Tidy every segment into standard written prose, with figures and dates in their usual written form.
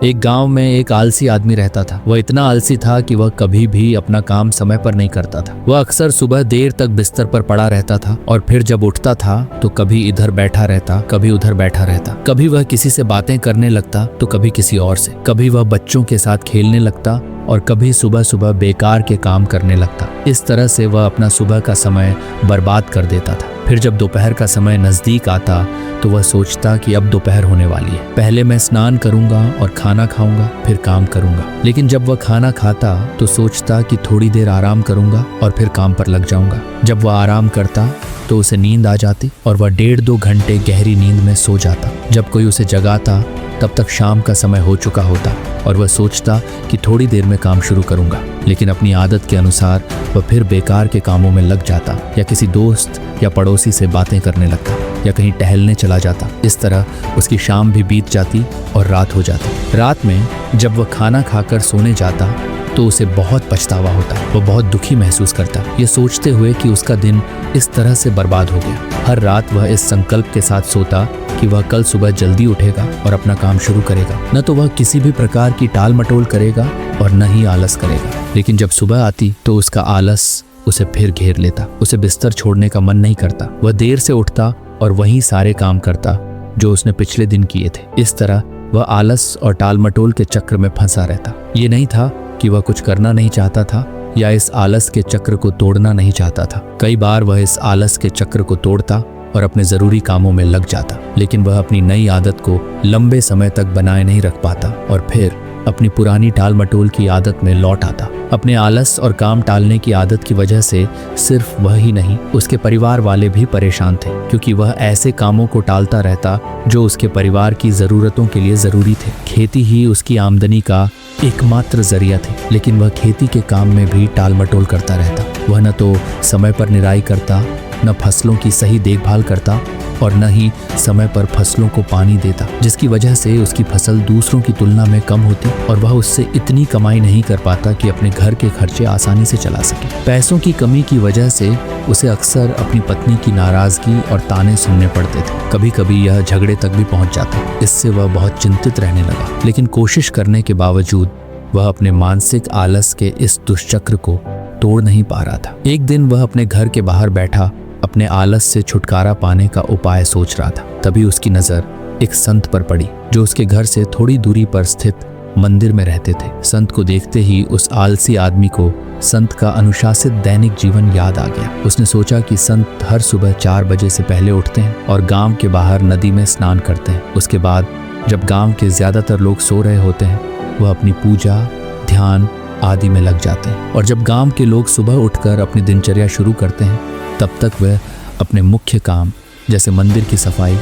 एक गांव में एक आलसी आदमी रहता था। वह इतना आलसी था कि वह कभी भी अपना काम समय पर नहीं करता था। वह अक्सर सुबह देर तक बिस्तर पर पड़ा रहता था और फिर जब उठता था तो कभी इधर बैठा रहता, कभी उधर बैठा रहता। कभी वह किसी से बातें करने लगता तो कभी किसी और से। कभी वह बच्चों के साथ खेलने लगता और कभी सुबह सुबह बेकार के काम करने लगता। इस तरह से वह अपना सुबह का समय बर्बाद कर देता था। फिर जब दोपहर का समय नजदीक आता तो वह सोचता कि अब दोपहर होने वाली है, पहले मैं स्नान करूंगा और खाना खाऊंगा, फिर काम करूंगा। लेकिन जब वह खाना खाता तो सोचता कि थोड़ी देर आराम करूंगा और फिर काम पर लग जाऊंगा। जब वह आराम करता तो उसे नींद आ जाती और वह 1.5-2 घंटे गहरी नींद में सो जाता। जब कोई उसे जगाता तब तक शाम का समय हो चुका होता और वह सोचता कि थोड़ी देर में काम शुरू करूंगा। लेकिन अपनी आदत के अनुसार वह फिर बेकार के कामों में लग जाता या किसी दोस्त या पड़ोसी से बातें करने लगता या कहीं टहलने चला जाता। इस तरह उसकी शाम भी बीत जाती और रात हो जाती। रात में जब वह खाना खाकर सोने जाता तो उसे बहुत पछतावा होता। वो बहुत दुखी महसूस करता, ये सोचते हुए कि उसका दिन इस तरह से बर्बाद हो गया। हर रात वह इस संकल्प के साथ सोता कि वह कल सुबह जल्दी उठेगा और अपना काम शुरू करेगा। न तो वह किसी भी प्रकार की टाल मटोल करेगा और न ही आलस करेगा। लेकिन जब सुबह आती तो उसका आलस उसे फिर घेर लेता। उसे बिस्तर छोड़ने का मन नहीं करता। वह देर से उठता और वही सारे काम करता जो उसने पिछले दिन किए थे। इस तरह वह आलस और टाल मटोल के चक्र में फंसा रहता। ये नहीं था कि वह कुछ करना नहीं चाहता था या इस आलस के चक्र को तोड़ना नहीं चाहता था। कई बार वह इस आलस के चक्र को तोड़ता और अपने जरूरी कामों में लग जाता, लेकिन वह अपनी नई आदत को लंबे समय तक बनाए नहीं रख पाता और फिर अपनी पुरानी टाल मटोल की आदत में लौट आता। अपने आलस और काम टालने की आदत की वजह से सिर्फ वह ही नहीं, उसके परिवार वाले भी परेशान थे, क्योंकि वह ऐसे कामों को टालता रहता जो उसके परिवार की जरूरतों के लिए जरूरी थे। खेती ही उसकी आमदनी का एकमात्र जरिया थी, लेकिन वह खेती के काम में भी टाल मटोल करता रहता। वह न तो समय पर निराई करता, न फसलों की सही देखभाल करता और न ही समय पर फसलों को पानी देता, जिसकी वजह से उसकी फसल दूसरों की तुलना में कम होती और वह उससे इतनी कमाई नहीं कर पाता कि अपने घर के खर्चे आसानी से चला सके। पैसों की कमी की वजह से उसे अक्सर अपनी पत्नी की नाराजगी और ताने सुनने पड़ते थे। कभी कभी यह झगड़े तक भी पहुंच जाता। इससे वह बहुत चिंतित रहने लगा, लेकिन कोशिश करने के बावजूद वह अपने मानसिक आलस के इस दुष्चक्र को तोड़ नहीं पा रहा था। एक दिन वह अपने घर के बाहर बैठा अपने आलस से छुटकारा पाने का उपाय सोच रहा था। तभी उसकी नजर एक संत पर पड़ी जो उसके घर से थोड़ी दूरी पर स्थित मंदिर में रहते थे। संत को देखते ही उस आलसी आदमी को संत का अनुशासित दैनिक जीवन याद आ गया। उसने सोचा कि संत हर सुबह 4 बजे से पहले उठते हैं और गांव के बाहर नदी में स्नान करते हैं। उसके बाद जब गांव के ज्यादातर लोग सो रहे होते हैं वह अपनी पूजा, ध्यान आदि में लग जाते हैं और जब गांव के लोग सुबह उठकर अपनी दिनचर्या शुरू करते हैं तब तक वह अपने मुख्य काम जैसे मंदिर की सफाई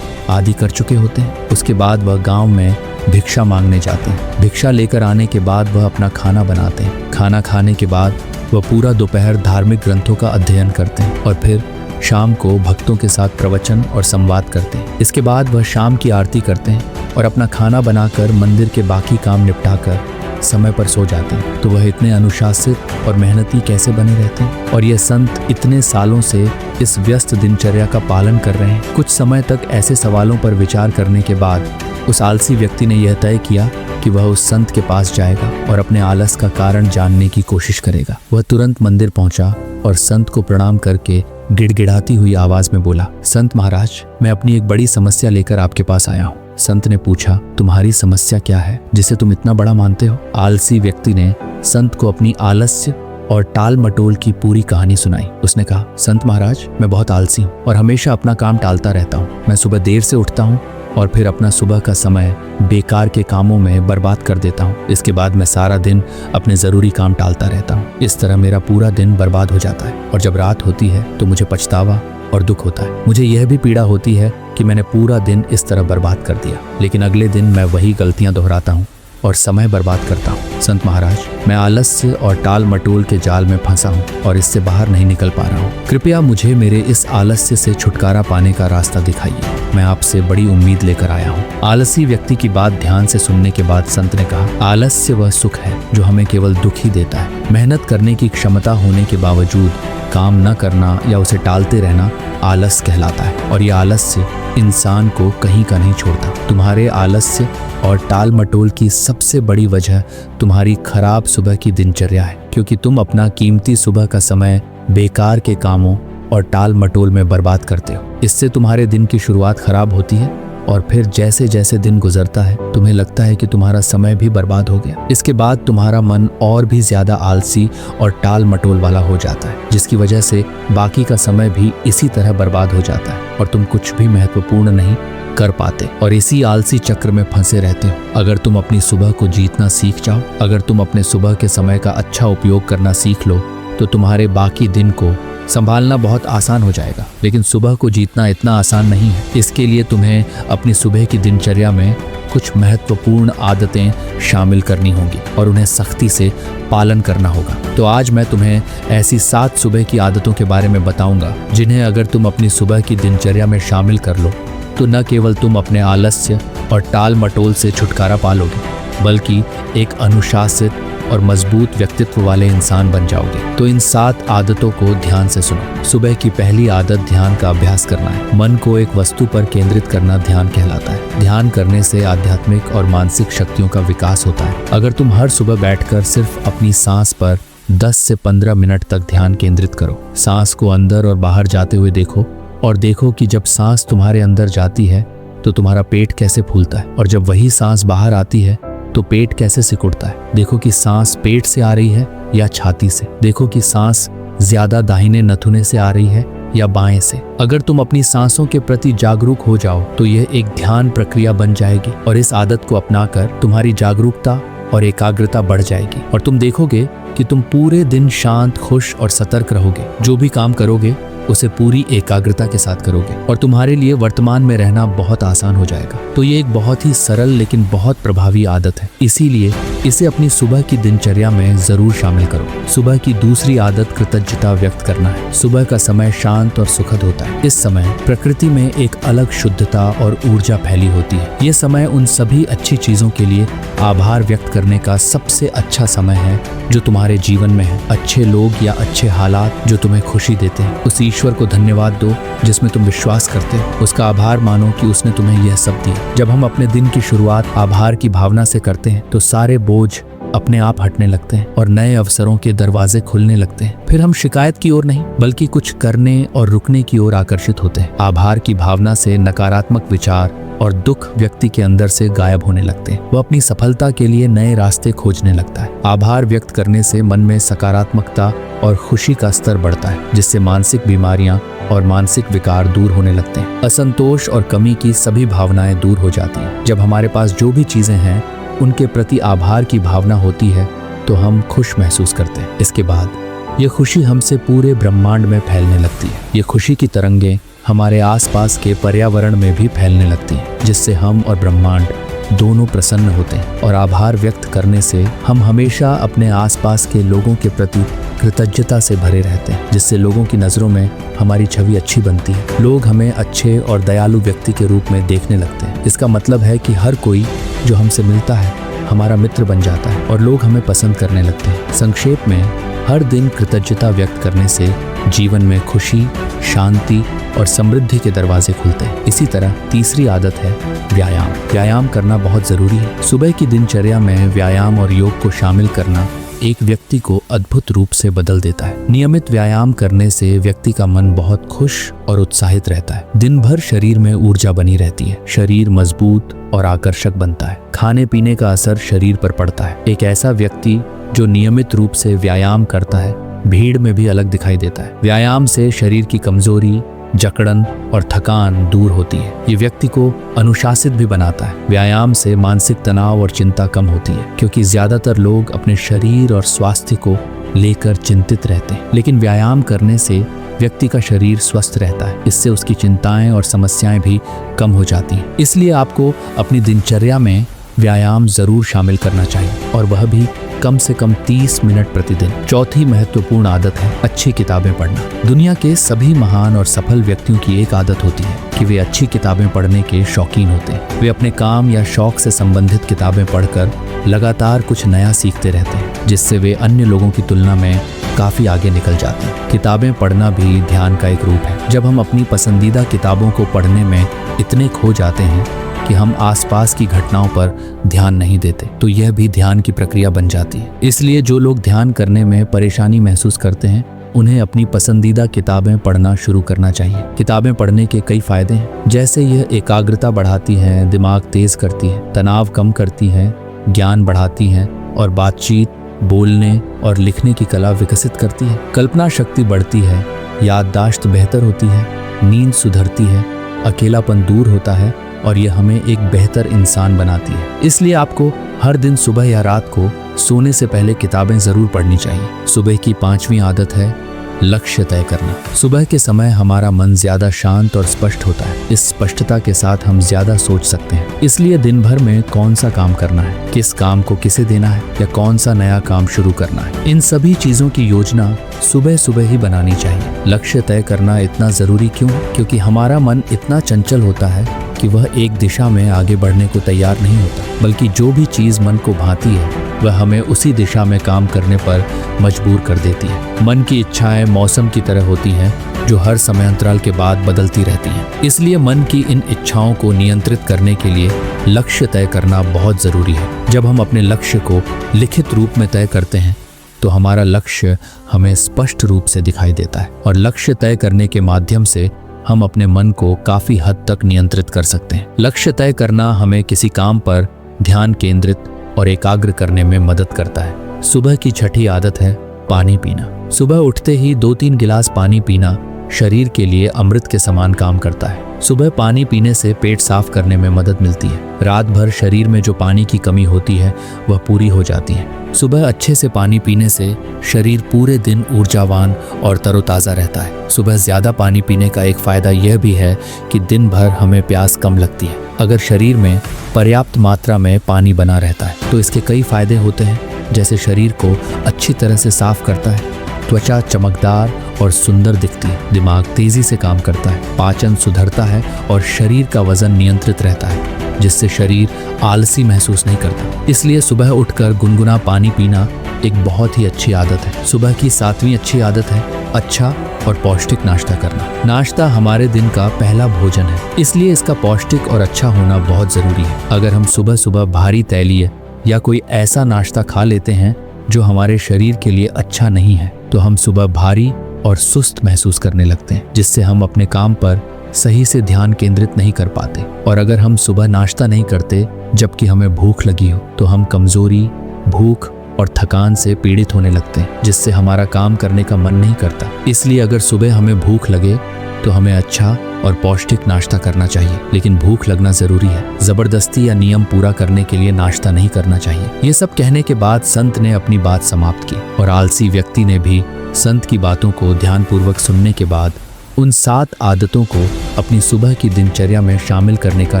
आदि कर चुके होते हैं। उसके बाद वह गांव में भिक्षा मांगने जाते हैं। भिक्षा लेकर आने के बाद वह अपना खाना बनाते हैं। खाना खाने के बाद वह पूरा दोपहर धार्मिक ग्रंथों का अध्ययन करते हैं और फिर शाम को भक्तों के साथ प्रवचन और संवाद करते हैं। इसके बाद वह शाम की आरती करते हैं और अपना खाना बनाकर मंदिर के बाकी काम निपटाकर समय पर सो जाते हैं। तो वह इतने अनुशासित और मेहनती कैसे बने रहते हैं? और यह संत इतने सालों से इस व्यस्त दिनचर्या का पालन कर रहे हैं। कुछ समय तक ऐसे सवालों पर विचार करने के बाद उस आलसी व्यक्ति ने यह तय किया कि वह उस संत के पास जाएगा और अपने आलस का कारण जानने की कोशिश करेगा। वह तुरंत मंदिर पहुंचा और संत को प्रणाम करके गिड़गिड़ाती हुई आवाज में बोला, संत महाराज, मैं अपनी एक बड़ी समस्या लेकर आपके पास आया हूँ। संत ने पूछा, तुम्हारी समस्या क्या है जिसे तुम इतना बड़ा मानते हो? आलसी व्यक्ति ने संत को अपनी आलस्य और टाल मटोल की पूरी कहानी सुनाई। उसने कहा, संत महाराज, मैं बहुत आलसी हूँ और हमेशा अपना काम टालता रहता हूँ। मैं सुबह देर से उठता हूँ और फिर अपना सुबह का समय बेकार के कामों में बर्बाद कर देता हूँ। इसके बाद मैं सारा दिन अपने ज़रूरी काम टालता रहता हूँ। इस तरह मेरा पूरा दिन बर्बाद हो जाता है और जब रात होती है तो मुझे पछतावा और दुख होता है। मुझे यह भी पीड़ा होती है कि मैंने पूरा दिन इस तरह बर्बाद कर दिया, लेकिन अगले दिन मैं वही गलतियां दोहराता हूँ और समय बर्बाद करता हूँ। संत महाराज, मैं आलस्य और टाल मटोल के जाल में फंसा हूँ और इससे बाहर नहीं निकल पा रहा हूँ। कृपया मुझे मेरे इस आलस्य से छुटकारा पाने का रास्ता दिखाइए। मैं आपसे बड़ी उम्मीद लेकर आया हूँ। आलसी व्यक्ति की बात ध्यान से सुनने के बाद संत ने कहा, आलस्य वह सुख है जो हमें केवल दुख ही देता है। मेहनत करने की क्षमता होने के बावजूद काम न करना या उसे टालते रहना आलस कहलाता है, और यह आलस्य इंसान को कहीं का नहीं छोड़ता। तुम्हारे आलस्य और टाल मटोल की सबसे बड़ी वजह तुम्हारी खराब सुबह की दिनचर्या है, क्योंकि तुम अपना कीमती सुबह का समय बेकार के कामों और टाल मटोल में बर्बाद करते हो। इससे तुम्हारे दिन की शुरुआत खराब होती है और फिर जैसे जैसे दिन गुजरता है तुम्हें लगता है कि तुम्हारा समय भी बर्बाद हो गया। इसके बाद तुम्हारा मन और भी ज्यादा आलसी और टाल मटोल वाला हो जाता है, जिसकी वजह से बाकी का समय भी इसी तरह बर्बाद हो जाता है और तुम कुछ भी महत्वपूर्ण नहीं कर पाते और इसी आलसी चक्र में फंसे रहते हो। अगर तुम अपनी सुबह को जीतना सीख जाओ, अगर तुम अपने सुबह के समय का अच्छा उपयोग करना सीख लो, तो तुम्हारे बाकी दिन को संभालना बहुत आसान हो जाएगा। लेकिन सुबह को जीतना इतना आसान नहीं है। इसके लिए तुम्हें अपनी सुबह की दिनचर्या में कुछ महत्वपूर्ण आदतें शामिल करनी होंगी और उन्हें सख्ती से पालन करना होगा। तो आज मैं तुम्हें ऐसी 7 सुबह की आदतों के बारे में बताऊंगा जिन्हें अगर तुम अपनी सुबह की दिनचर्या में शामिल कर लो तो न केवल तुम अपने आलस्य और टाल मटोल से छुटकारा पालोगे, बल्कि एक अनुशासित और मजबूत व्यक्तित्व वाले इंसान बन जाओगे। तो इन 7 आदतों को ध्यान से सुनो। सुबह की पहली आदत ध्यान का अभ्यास करना है। मन को एक वस्तु पर केंद्रित करना ध्यान कहलाता है। ध्यान करने से आध्यात्मिक और मानसिक शक्तियों का विकास होता है। अगर तुम हर सुबह बैठकर सिर्फ अपनी सांस पर 10 से 15 मिनट तक ध्यान केंद्रित करो, सांस को अंदर और बाहर जाते हुए देखो और देखो कि जब सांस तुम्हारे अंदर जाती है तो तुम्हारा पेट कैसे फूलता है और जब वही सांस बाहर आती है तो पेट कैसे सिकुड़ता है। देखो कि सांस पेट से आ रही है या छाती से। देखो कि सांस ज्यादा दाहिने नथुने से आ रही है या बाएं से। अगर तुम अपनी सांसों के प्रति जागरूक हो जाओ तो यह एक ध्यान प्रक्रिया बन जाएगी और इस आदत को अपनाकर तुम्हारी जागरूकता और एकाग्रता बढ़ जाएगी और तुम देखोगे कि तुम पूरे दिन शांत, खुश और सतर्क रहोगे। जो भी काम करोगे उसे पूरी एकाग्रता के साथ करोगे और तुम्हारे लिए वर्तमान में रहना बहुत आसान हो जाएगा। तो ये एक बहुत ही सरल लेकिन बहुत प्रभावी आदत है, इसीलिए इसे अपनी सुबह की दिनचर्या में जरूर शामिल करो। सुबह की दूसरी आदत कृतज्ञता व्यक्त करना है। सुबह का समय शांत और सुखद होता है। इस समय प्रकृति में एक अलग शुद्धता और ऊर्जा फैली होती है। ये समय उन सभी अच्छी चीजों के लिए आभार व्यक्त करने का सबसे अच्छा समय है जो तुम्हारे जीवन में है। अच्छे लोग या अच्छे हालात जो तुम्हें खुशी देते हैं, उस ईश्वर को धन्यवाद दो जिसमें तुम विश्वास करते हो। उसका आभार मानो कि उसने तुम्हें यह सब दिया। जब हम अपने दिन की शुरुआत आभार की भावना से करते हैं तो सारे बोझ अपने आप हटने लगते हैं और नए अवसरों के दरवाजे खुलने लगते हैं। फिर हम शिकायत की ओर नहीं बल्कि कुछ करने और रुकने की ओर आकर्षित होते हैं। आभार की भावना से नकारात्मक विचार और दुख व्यक्ति के अंदर से गायब होने लगते हैं। वो अपनी सफलता के लिए नए रास्ते खोजने लगता है। आभार व्यक्त करने से मन में सकारात्मकता और खुशी का स्तर बढ़ता है, जिससे मानसिक बीमारियां और मानसिक विकार दूर होने लगते हैं। असंतोष और कमी की सभी भावनाएं दूर हो जाती हैं। जब हमारे पास जो भी चीजें हैं उनके प्रति आभार की भावना होती है तो हम खुश महसूस करते हैं। इसके बाद ये खुशी हमसे पूरे ब्रह्मांड में फैलने लगती है। ये खुशी की तरंगें हमारे आसपास के पर्यावरण में भी फैलने लगती हैं, जिससे हम और ब्रह्मांड दोनों प्रसन्न होते हैं। और आभार व्यक्त करने से हम हमेशा अपने आसपास के लोगों के प्रति कृतज्ञता से भरे रहते हैं, जिससे लोगों की नज़रों में हमारी छवि अच्छी बनती है। लोग हमें अच्छे और दयालु व्यक्ति के रूप में देखने लगते हैं। इसका मतलब है कि हर कोई जो हमसे मिलता है हमारा मित्र बन जाता है और लोग हमें पसंद करने लगते हैं। संक्षेप में, हर दिन कृतज्ञता व्यक्त करने से जीवन में खुशी, शांति और समृद्धि के दरवाजे खुलते हैं। इसी तरह तीसरी आदत है व्यायाम। व्यायाम करना बहुत जरूरी है। सुबह की दिनचर्या में व्यायाम और योग को शामिल करना एक व्यक्ति को अद्भुत रूप से बदल देता है। नियमित व्यायाम करने से व्यक्ति का मन बहुत खुश और उत्साहित रहता है। दिन भर शरीर में ऊर्जा बनी रहती है। शरीर मजबूत और आकर्षक बनता है। खाने पीने का असर शरीर पर पड़ता है। एक ऐसा व्यक्ति जो नियमित रूप से व्यायाम करता है भीड़ में भी अलग दिखाई देता है। व्यायाम से शरीर की कमजोरी, जकड़न और थकान दूर होती है। ये व्यक्ति को अनुशासित भी बनाता है। व्यायाम से मानसिक तनाव और चिंता कम होती है, क्योंकि ज्यादातर लोग अपने शरीर और स्वास्थ्य को लेकर चिंतित रहते हैं। लेकिन व्यायाम करने से व्यक्ति का शरीर स्वस्थ रहता है। इससे उसकी चिंताएं और समस्याएं भी कम हो जाती हैं। इसलिए आपको अपनी दिनचर्या में व्यायाम जरूर शामिल करना चाहिए, और वह भी कम से कम 30 मिनट प्रतिदिन। चौथी महत्वपूर्ण आदत है अच्छी किताबें पढ़ना। दुनिया के सभी महान और सफल व्यक्तियों की एक आदत होती है कि वे अच्छी किताबें पढ़ने के शौकीन होते हैं। वे अपने काम या शौक से संबंधित किताबें पढ़कर लगातार कुछ नया सीखते रहते हैं, जिससे वे अन्य लोगों की तुलना में काफी आगे निकल जाते हैं। किताबें पढ़ना भी ध्यान का एक रूप है। जब हम अपनी पसंदीदा किताबों को पढ़ने में इतने खो जाते हैं कि हम आसपास की घटनाओं पर ध्यान नहीं देते, तो यह भी ध्यान की प्रक्रिया बन जाती है। इसलिए जो लोग ध्यान करने में परेशानी महसूस करते हैं, उन्हें अपनी पसंदीदा किताबें पढ़ना शुरू करना चाहिए। किताबें पढ़ने के कई फायदे हैं, जैसे यह एकाग्रता बढ़ाती है, दिमाग तेज करती है, तनाव कम करती है, ज्ञान बढ़ाती है और बातचीत, बोलने और लिखने की कला विकसित करती है। कल्पना शक्ति बढ़ती है, याददाश्त बेहतर होती है, नींद सुधरती है, अकेलापन दूर होता है और यह हमें एक बेहतर इंसान बनाती है। इसलिए आपको हर दिन सुबह या रात को सोने से पहले किताबें जरूर पढ़नी चाहिए। सुबह की 5वीं आदत है लक्ष्य तय करना। सुबह के समय हमारा मन ज्यादा शांत और स्पष्ट होता है। इस स्पष्टता के साथ हम ज्यादा सोच सकते हैं। इसलिए दिन भर में कौन सा काम करना है, किस काम को किसे देना है या कौन सा नया काम शुरू करना है, इन सभी चीजों की योजना सुबह सुबह ही बनानी चाहिए। लक्ष्य तय करना इतना जरूरी क्यों है? क्योंकि हमारा मन इतना चंचल होता है कि वह एक दिशा में आगे बढ़ने को तैयार नहीं होता, बल्कि जो भी चीज मन को भाती है वह हमें उसी दिशा में काम करने पर मजबूर कर देती है। मन की इच्छाएं मौसम की तरह होती हैं, जो हर समय अंतराल के बाद बदलती रहती हैं। इसलिए मन की इन इच्छाओं को नियंत्रित करने के लिए लक्ष्य तय करना बहुत जरूरी है। जब हम अपने लक्ष्य को लिखित रूप में तय करते हैं तो हमारा लक्ष्य हमें स्पष्ट रूप से दिखाई देता है, और लक्ष्य तय करने के माध्यम से हम अपने मन को काफी हद तक नियंत्रित कर सकते हैं। लक्ष्य तय करना हमें किसी काम पर ध्यान केंद्रित और एकाग्र करने में मदद करता है। सुबह की छठी आदत है पानी पीना। सुबह उठते ही 2-3 गिलास पानी पीना शरीर के लिए अमृत के समान काम करता है। सुबह पानी पीने से पेट साफ करने में मदद मिलती है। रात भर शरीर में जो पानी की कमी होती है वह पूरी हो जाती है। सुबह अच्छे से पानी पीने से शरीर पूरे दिन ऊर्जावान और तरोताज़ा रहता है। सुबह ज़्यादा पानी पीने का एक फ़ायदा यह भी है कि दिन भर हमें प्यास कम लगती है। अगर शरीर में पर्याप्त मात्रा में पानी बना रहता है तो इसके कई फायदे होते हैं, जैसे शरीर को अच्छी तरह से साफ करता है, त्वचा चमकदार और सुंदर दिखती है, दिमाग तेजी से काम करता है, पाचन सुधरता है और शरीर का वजन नियंत्रित रहता है, जिससे शरीर आलसी महसूस नहीं करता। इसलिए सुबह उठकर गुनगुना पानी पीना एक बहुत ही अच्छी आदत है। सुबह की 7वीं अच्छी आदत है अच्छा और पौष्टिक नाश्ता करना। नाश्ता हमारे दिन का पहला भोजन है, इसलिए इसका पौष्टिक और अच्छा होना बहुत जरूरी है। अगर हम सुबह सुबह भारी तैलीय या कोई ऐसा नाश्ता खा लेते हैं जो हमारे शरीर के लिए अच्छा नहीं है, तो हम सुबह भारी और सुस्त महसूस करने लगते हैं, जिससे हम अपने काम पर सही से ध्यान केंद्रित नहीं कर पाते। और अगर हम सुबह नाश्ता नहीं करते जबकि हमें भूख लगी हो, तो हम कमजोरी, भूख और थकान से पीड़ित होने लगते हैं, जिससे हमारा काम करने का मन नहीं करता। इसलिए अगर सुबह हमें भूख लगे तो हमें अच्छा और पौष्टिक नाश्ता करना चाहिए, लेकिन भूख लगना जरूरी है। जबरदस्ती या नियम पूरा करने के लिए नाश्ता नहीं करना चाहिए। ये सब कहने के बाद संत ने अपनी बात समाप्त की, और आलसी व्यक्ति ने भी संत की बातों को ध्यानपूर्वक सुनने के बाद उन 7 आदतों को अपनी सुबह की दिनचर्या में शामिल करने का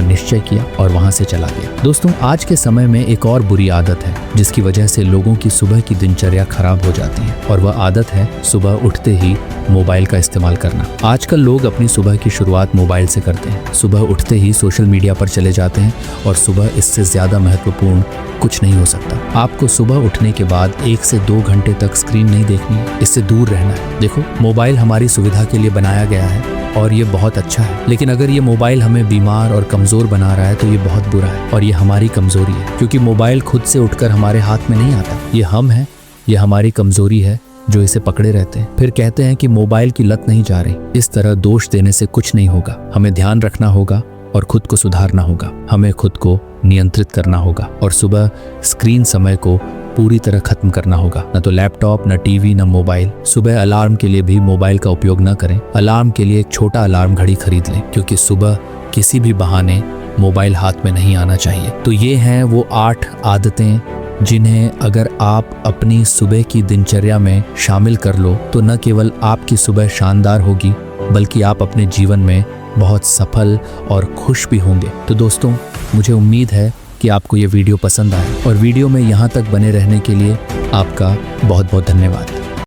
निश्चय किया और वहां से चला गया। दोस्तों, आज के समय में एक और बुरी आदत है जिसकी वजह से लोगों की सुबह की दिनचर्या खराब हो जाती है, और वह आदत है सुबह उठते ही मोबाइल का इस्तेमाल करना। आजकल लोग अपनी सुबह की शुरुआत मोबाइल से करते हैं। सुबह उठते ही सोशल मीडिया पर चले जाते हैं, और सुबह इससे ज्यादा महत्वपूर्ण कुछ नहीं हो सकता। आपको सुबह उठने के बाद 1 से 2 घंटे तक स्क्रीन नहीं देखनी है, इससे दूर रहना है। देखो, मोबाइल हमारी सुविधा के लिए बनाया गया है और ये बहुत अच्छा है, लेकिन अगर ये मोबाइल हमें बीमार और कमजोर बना रहा है तो ये बहुत बुरा है, और ये हमारी कमजोरी है, क्योंकि मोबाइल खुद से उठकर हमारे हाथ में नहीं आता। ये हम हैं, ये हमारी कमजोरी है जो इसे पकड़े रहते हैं। फिर कहते हैं कि मोबाइल की लत नहीं जा रही। इस तरह दोष देने से कुछ नहीं होगा। हमें ध्यान रखना होगा और खुद को सुधारना होगा। हमें खुद को नियंत्रित करना होगा और सुबह स्क्रीन समय को पूरी तरह खत्म करना होगा। न तो लैपटॉप, न टीवी, न मोबाइल। सुबह अलार्म के लिए भी मोबाइल का उपयोग न करें। अलार्म के लिए एक छोटा अलार्म घड़ी खरीद लें, क्योंकि सुबह किसी भी बहाने मोबाइल हाथ में नहीं आना चाहिए। तो ये हैं वो 8 आदतें जिन्हें अगर आप अपनी सुबह की दिनचर्या में शामिल कर लो तो न केवल आपकी सुबह शानदार होगी, बल्कि आप अपने जीवन में बहुत सफल और खुश भी होंगे। तो दोस्तों, मुझे उम्मीद है कि आपको ये वीडियो पसंद आए और वीडियो में यहाँ तक बने रहने के लिए आपका बहुत बहुत धन्यवाद।